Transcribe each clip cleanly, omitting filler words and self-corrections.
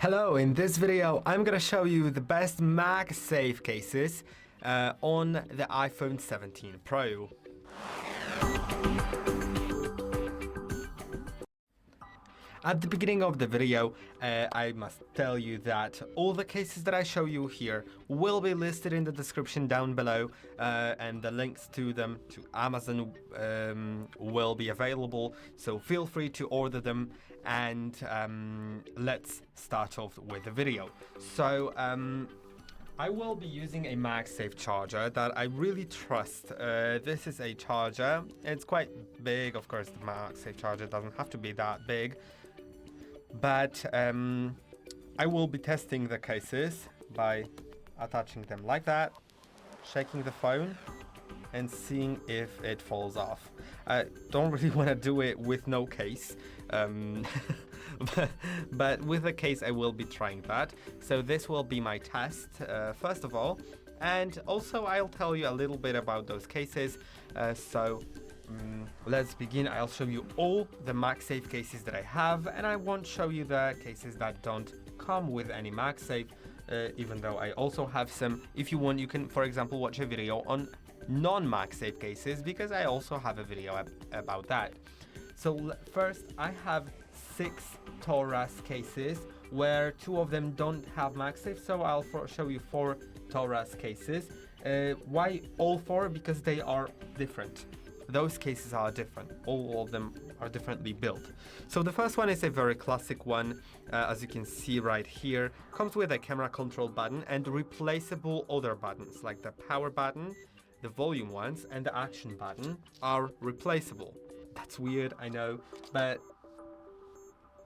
Hello, in this video I'm gonna show you the best MagSafe cases on the iPhone 17 Pro. At the beginning of the video, I must tell you that all the cases that I show you here will be listed in the description down below, and the links to them to Amazon will be available, so feel free to order them. And let's start off with the video. So I will be using a MagSafe charger that I really trust. This is a charger. It's quite big. Of course, the MagSafe charger doesn't have to be that big. But I will be testing the cases by attaching them like that, shaking the phone, and seeing if it falls off. I don't really want to do it with no case, but with a case I will be trying that. So this will be my test, first of all, and also I'll tell you a little bit about those cases. Let's begin. I'll show you all the MagSafe cases that I have, and I won't show you the cases that don't come with any MagSafe, even though I also have some. If you want, you can, for example, watch a video on non-MagSafe cases, because I also have a video about that. So first, I have 6 Taurus cases where 2 of them don't have MagSafe, so I'll show you 4 Taurus cases. Why all 4? Because they are different. Those cases are different. All of them are differently built. So the first one is a very classic one, as you can see right here. Comes with a camera control button and replaceable other buttons, like the power button, the volume ones, and the action button are replaceable. That's weird, I know, but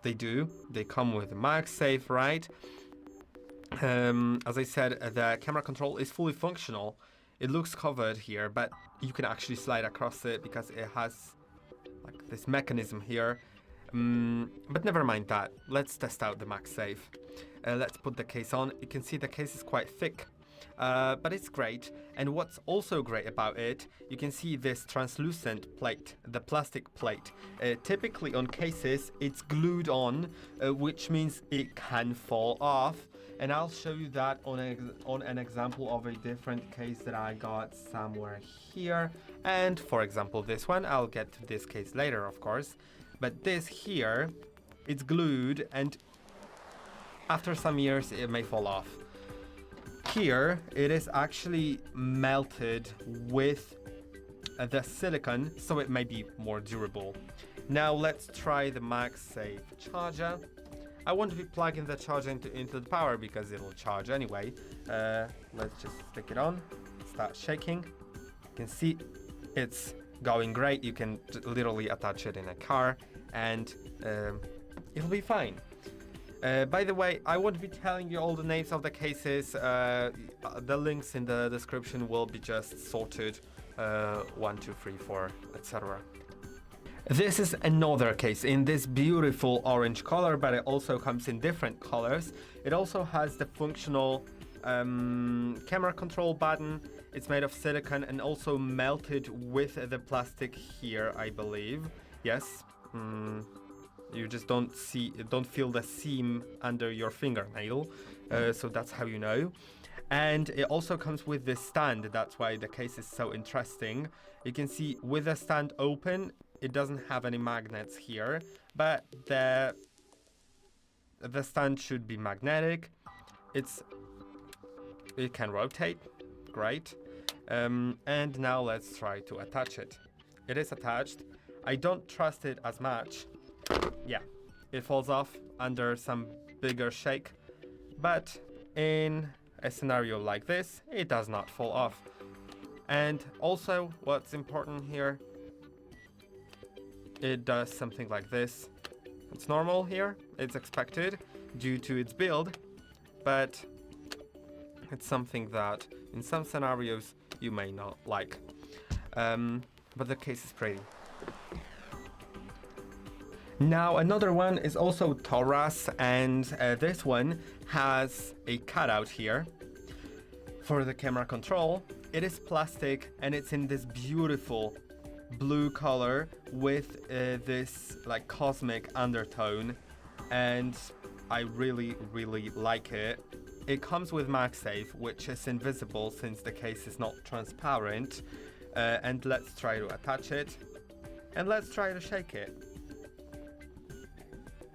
they do. They come with MagSafe, right? As I said, the camera control is fully functional. It looks covered here, but you can actually slide across it because it has like this mechanism here. But never mind that. Let's test out the MagSafe. Let's put the case on. You can see the case is quite thick, but it's great. And what's also great about it, you can see this translucent plate, the plastic plate. Typically on cases, it's glued on, which means it can fall off. And I'll show you that on an example of a different case that I got somewhere here. And for example, this one, I'll get to this case later, of course. But this here, it's glued, and after some years, it may fall off. Here, it is actually melted with the silicone, so it may be more durable. Now let's try the MagSafe charger. I won't be plugging the charger into the power because it'll charge anyway. Let's just stick it on, start shaking. You can see it's going great. You can literally attach it in a car and it'll be fine. By the way, I won't be telling you all the names of the cases. The links in the description will be just sorted 1, 2, 3, 4, etc. This is another case in this beautiful orange color, but it also comes in different colors. It also has the functional camera control button. It's made of silicone and also melted with the plastic here, I believe. Yes. You just don't feel the seam under your fingernail, so that's how you know. And it also comes with this stand. That's why the case is so interesting. You can see with the stand open, it doesn't have any magnets here, but the stand should be magnetic. It can rotate, great. And now let's try to attach it. It is attached. I don't trust it as much. Yeah, it falls off under some bigger shake, but in a scenario like this, it does not fall off. And also, what's important here, it does something like this. It's normal here, it's expected due to its build, but it's something that in some scenarios you may not like. But the case is pretty. Now another one is also Taurus, and this one has a cutout here for the camera control. It is plastic and it's in this beautiful blue color with this like cosmic undertone, and I really like it. It comes with MagSafe, which is invisible since the case is not transparent. And let's try to attach it. And let's try to shake it.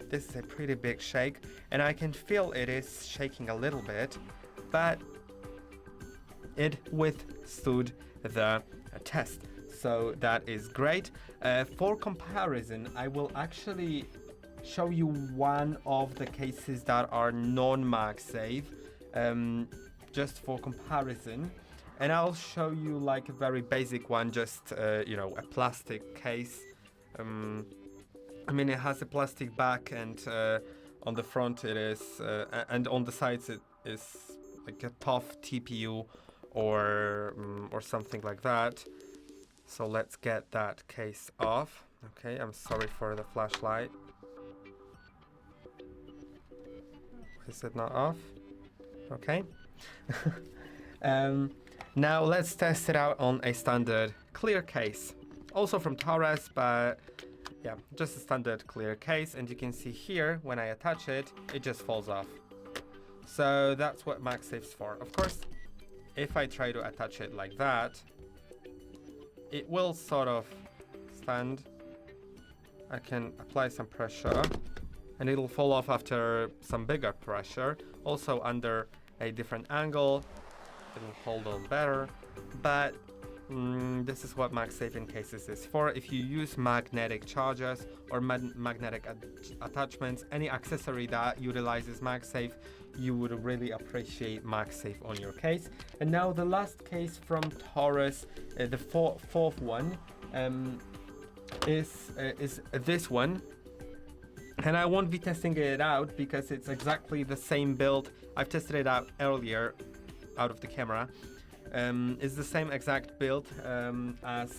This is a pretty big shake, and I can feel it is shaking a little bit, but it withstood the test. So that is great. For comparison, I will actually show you one of the cases that are non-MagSafe, just for comparison. And I'll show you like a very basic one, just you know, a plastic case. I mean, it has a plastic back, and on the front it is, and on the sides it is like a tough TPU or something like that. So let's get that case off. Okay, I'm sorry for the flashlight. Is it not off? Okay. Now let's test it out on a standard clear case. Also from Torres, but yeah, just a standard clear case. And you can see here, when I attach it, it just falls off. So that's what MagSafe's for. Of course, if I try to attach it like that, it will sort of stand. I can apply some pressure and it'll fall off after some bigger pressure. Also under a different angle, it'll hold on better. But this is what MagSafe in cases is for. If you use magnetic chargers or magnetic attachments, any accessory that utilizes MagSafe, you would really appreciate MagSafe on your case. And now the last case from Taurus, the fourth one, is this one. And I won't be testing it out because it's exactly the same build. I've tested it out earlier out of the camera. It's the same exact build as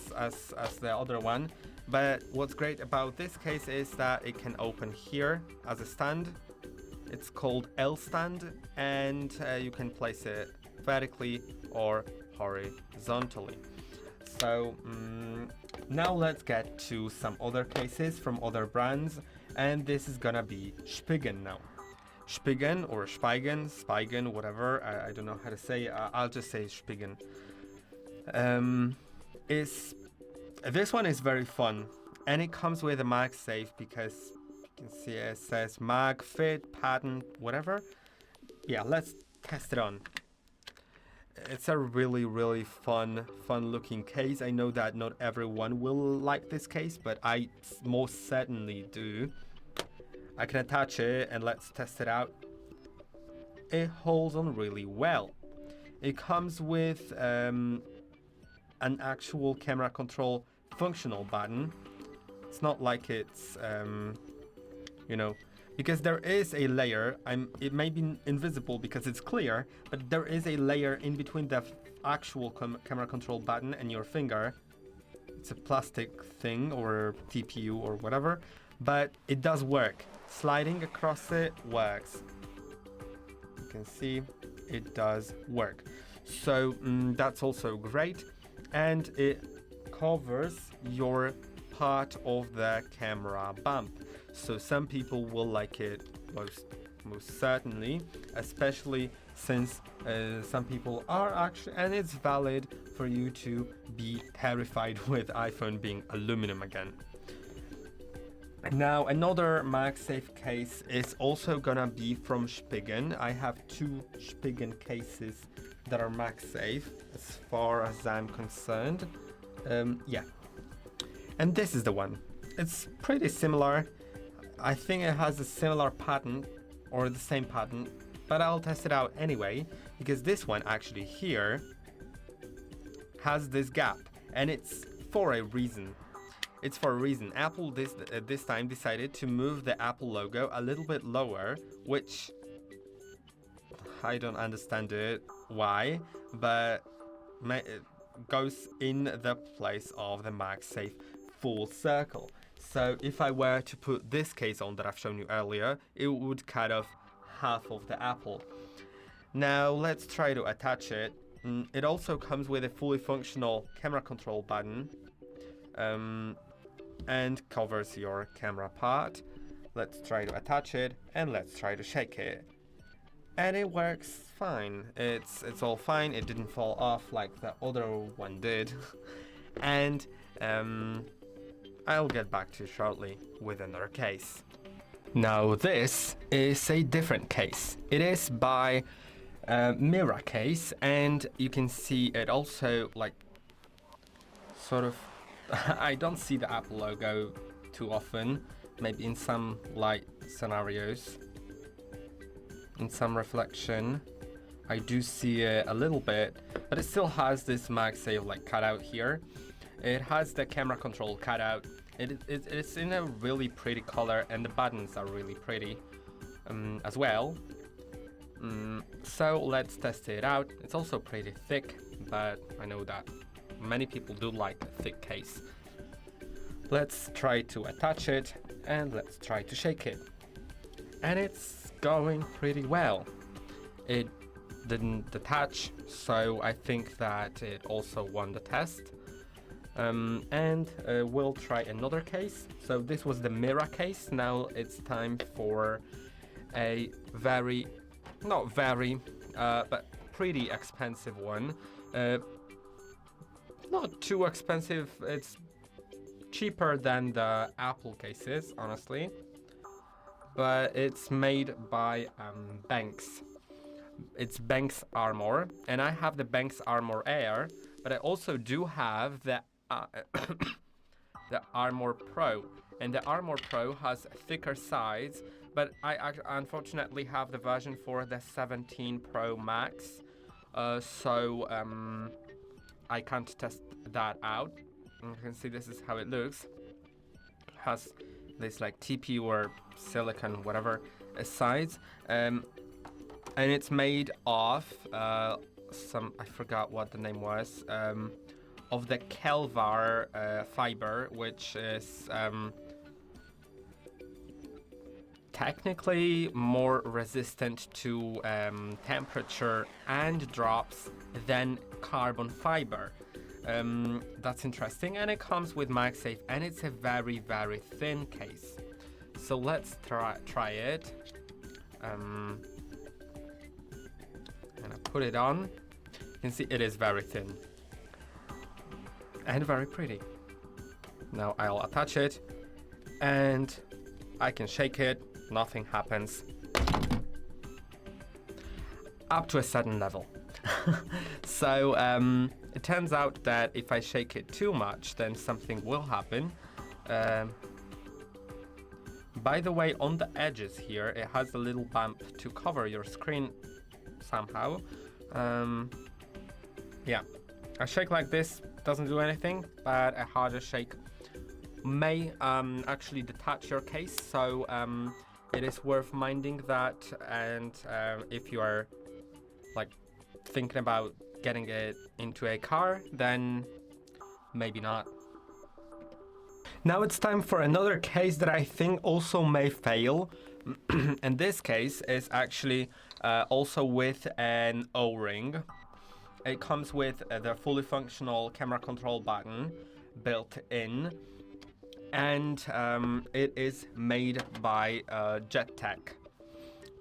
the other one. But what's great about this case is that it can open here as a stand. It's called L stand, and you can place it vertically or horizontally. So now let's get to some other cases from other brands, and this is gonna be Spigen now. Spigen or Spigen, whatever, I don't know how to say, I'll just say Spigen. This one is very fun, and it comes with a MagSafe because you can see it says Mag, Fit, Patent, whatever. Yeah, let's test it on. It's a really fun looking case. I know that not everyone will like this case, but I most certainly do. I can attach it and let's test it out. It holds on really well. It comes with an actual camera control functional button. It's not like it's you know, because there is a layer. It may be invisible because it's clear, but there is a layer in between the actual camera control button and your finger. It's a plastic thing or TPU or whatever, but it does work. Sliding across it works. You can see it does work. So that's also great, and it covers your part of the camera bump. So some people will like it most certainly, especially since some people are actually, and it's valid for you to be terrified with iPhone being aluminum again. Now another MagSafe case is also gonna be from Spigen. I have two Spigen cases that are MagSafe as far as I'm concerned. Yeah, and this is the one. It's pretty similar. I think it has a similar pattern or the same pattern, but I'll test it out anyway because this one actually here has this gap, and it's for a reason. It's for a reason. Apple this time decided to move the Apple logo a little bit lower, which I don't understand it why, but it goes in the place of the MagSafe full circle. So if I were to put this case on that I've shown you earlier, it would cut off half of the Apple. Now let's try to attach it. It also comes with a fully functional camera control button. And covers your camera part. Let's try to attach it and let's try to shake it. And it works fine. It's all fine. It didn't fall off like the other one did. And I'll get back to you shortly with another case. Now this is a different case. It is by Mira case, and you can see it also like sort of I don't see the Apple logo too often, maybe in some light scenarios. In some reflection I do see it a little bit, but it still has this MagSafe like cutout here. It has the camera control cutout. It's in a really pretty color, and the buttons are really pretty as well. So let's test it out. It's also pretty thick, but I know that many people do like a thick case. Let's try to attach it and let's try to shake it. And it's going pretty well. It didn't detach, so I think that it also won the test. And we'll try another case. So this was the Mira case. Now it's time for a not very, but pretty expensive one. Not too expensive. It's cheaper than the Apple cases, honestly. But it's made by Benks. It's Benks Armor, and I have the Benks Armor Air, but I also do have the the Armor Pro, and the Armor Pro has thicker sides, but I unfortunately have the version for the 17 Pro Max, so I can't test that out. You can see this is how it looks. It has this like TP or silicon, whatever, sides, and it's made of some, I forgot what the name was, of the Kelvar fiber, which is technically more resistant to temperature and drops than carbon fiber. That's interesting, and it comes with MagSafe, and it's a very, very thin case. So let's try it. And I put it on. You can see it is very thin and very pretty. Now I'll attach it, and I can shake it. Nothing happens up to a certain level. So it turns out that if I shake it too much, then something will happen. By the way, on the edges here, it has a little bump to cover your screen somehow. Yeah, a shake like this doesn't do anything, but a harder shake may actually detach your case. So it is worth minding that, and if you are like thinking about getting it into a car, then maybe not. Now it's time for another case that I think also may fail. And this case is actually also with an O-ring. It comes with the fully functional camera control button built in, and it is made by JETech.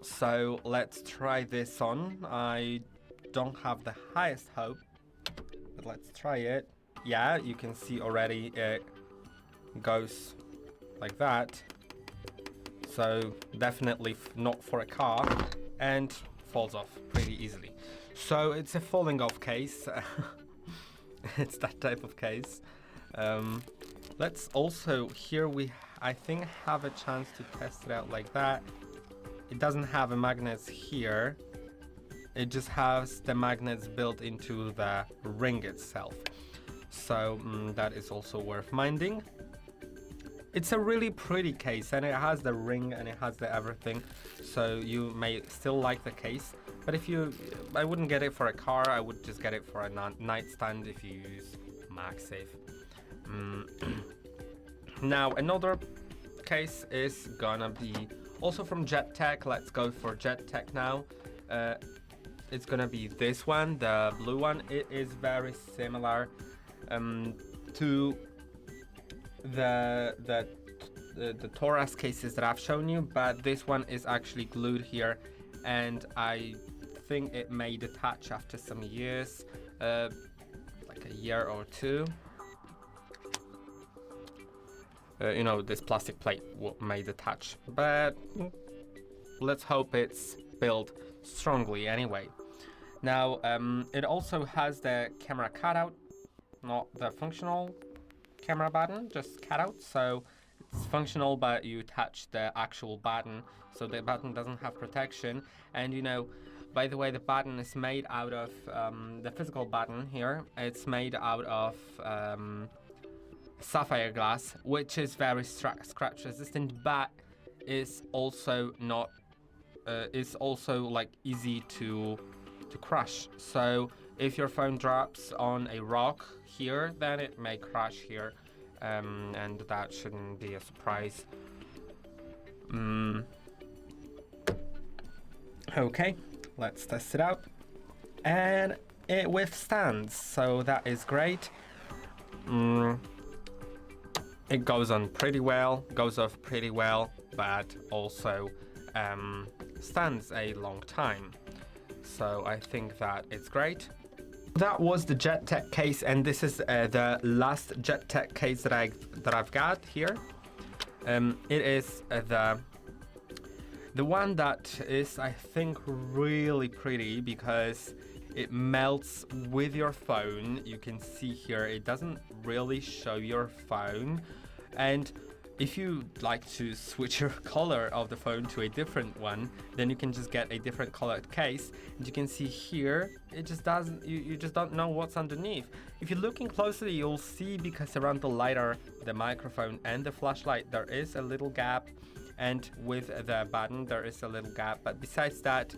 So let's try this on. I don't have the highest hope, but let's try it. Yeah, you can see already it goes like that. So definitely not for a car, and falls off pretty easily. So it's a falling off case. It's that type of case. Let's also, here we, I think, have a chance to test it out like that. It doesn't have a magnets here. It just has the magnets built into the ring itself. So that is also worth minding. It's a really pretty case, and it has the ring and it has the everything. So you may still like the case. But if you, I wouldn't get it for a car. I would just get it for a nightstand if you use MagSafe. Now another case is gonna be also from JETech. Let's go for JETech now. It's gonna be this one, the blue one. It is very similar to the the Taurus cases that I've shown you, but this one is actually glued here, and I think it may detach after some years, like a year or two. You know, this plastic plate may detach, but let's hope it's built strongly anyway. Now, it also has the camera cutout, not the functional camera button, just cutout. So it's functional, but you touch the actual button, so the button doesn't have protection. And you know, by the way, the button is made out of the physical button here. It's made out of sapphire glass, which is very scratch resistant, but is also not is also like easy to crush. So if your phone drops on a rock here, then it may crash here, and that shouldn't be a surprise. Okay, let's test it out, and it withstands, so that is great. It goes on pretty well, goes off pretty well, but also stands a long time. So I think that it's great. That was the JETech case, and this is the last JETech case that I've got here. It is the one that is, I think, really pretty because it melts with your phone. You can see here it doesn't really show your phone, and if you like to switch your color of the phone to a different one, then you can just get a different colored case. And you can see here, it just doesn't, you just don't know what's underneath. If you're looking closely, you'll see, because around the lighter, the microphone and the flashlight, there is a little gap. And with the button, there is a little gap. But besides that,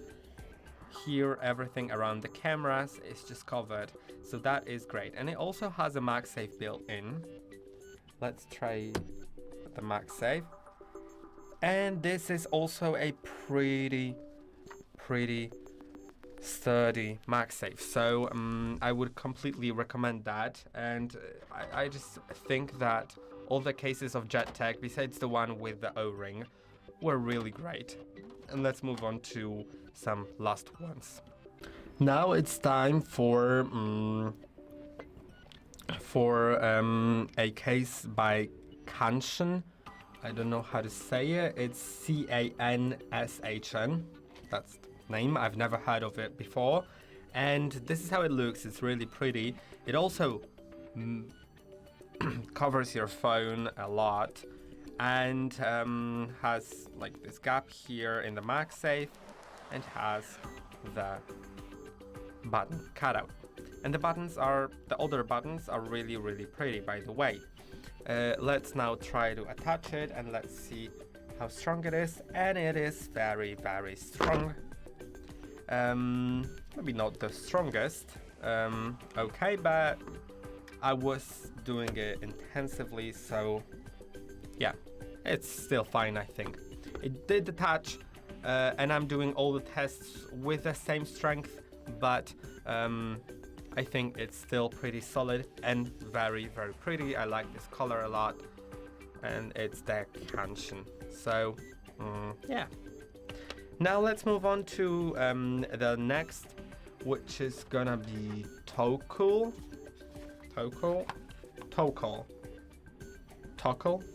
here, everything around the cameras is just covered. So that is great. And it also has a MagSafe built in. Let's try the MagSafe, and this is also a pretty sturdy MagSafe, so I would completely recommend that. And I just think that all the cases of JETech, besides the one with the O-ring, were really great. And let's move on to some last ones. Now it's time for a case by Canshn. I don't know how to say it. It's Canshn. That's the name. I've never heard of it before. And this is how it looks. It's really pretty. It also covers your phone a lot, and has like this gap here in the MagSafe, and has the button cutout. And the older buttons are really pretty, by the way. Let's now try to attach it, and let's see how strong it is. And it is very strong. Maybe not the strongest. Okay, but I was doing it intensively, so yeah, it's still fine, I think. It did detach, and I'm doing all the tests with the same strength, but I think it's still pretty solid and very pretty. I like this color a lot, and it's the Canshn. So yeah. Now let's move on to the next, which is gonna be Tokul,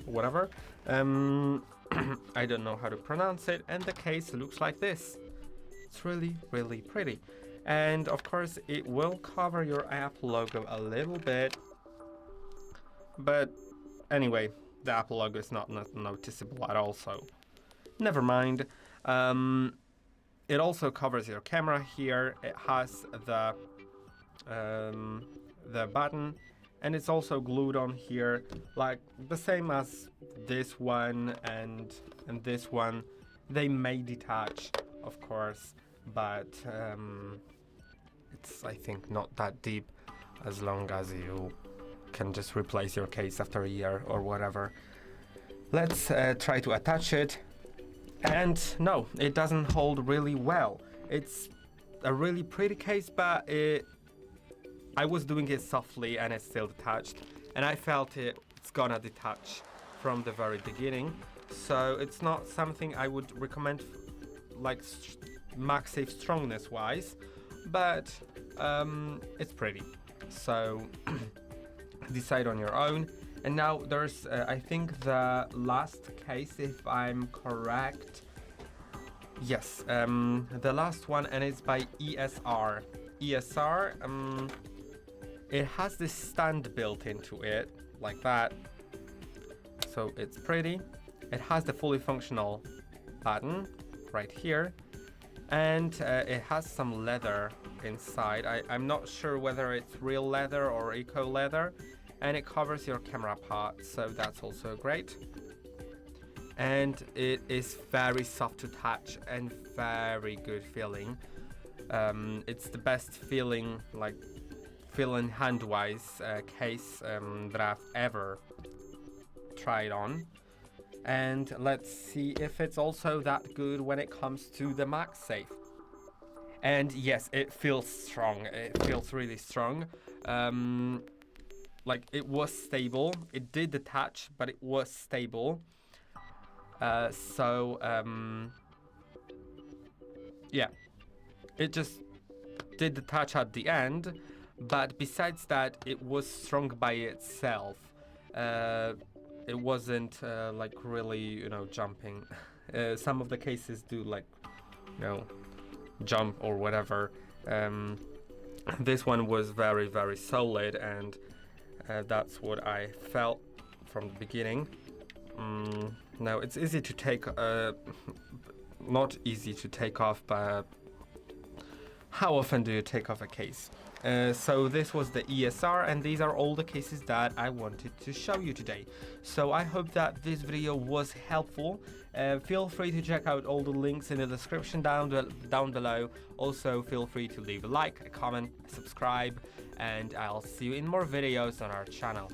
whatever. I don't know how to pronounce it, and the case looks like this. It's really pretty. And of course it will cover your Apple logo a little bit, but anyway, the Apple logo is not noticeable at all, so never mind. It also covers your camera here. It has the button, and it's also glued on here, like the same as this one and this one. They may detach, of course, but it's, I think, not that deep, as long as you can just replace your case after a year or whatever. Let's try to attach it. And no, it doesn't hold really well. It's a really pretty case, but I was doing it softly and it still detached, and I felt it's gonna detach from the very beginning, so it's not something I would recommend like MagSafe strongness wise, but it's pretty, so decide on your own. And now there's I think the last case, if I'm correct. Yes, the last one, and it's by ESR. It has this stand built into it, like that. So it's pretty. It has the fully functional button right here. And it has some leather inside. I'm not sure whether it's real leather or eco leather. And it covers your camera part, so that's also great. And it is very soft to touch and very good feeling. It's the best feeling hand-wise case that I've ever tried on. And let's see if it's also that good when it comes to the MagSafe. And yes, it feels strong. It feels really strong. Like, it was stable. It did detach, but it was stable. Yeah, it just did detach at the end, but besides that, it was strong by itself. It wasn't like really, jumping. Some of the cases do, like, jump or whatever. This one was very, very solid, and that's what I felt from the beginning. Now it's easy to take, not easy to take off, but how often do you take off a case? So this was the ESR, and these are all the cases that I wanted to show you today. So I hope that this video was helpful. Feel free to check out all the links in the description down below. Also, feel free to leave a like, a comment, subscribe, and I'll see you in more videos on our channel.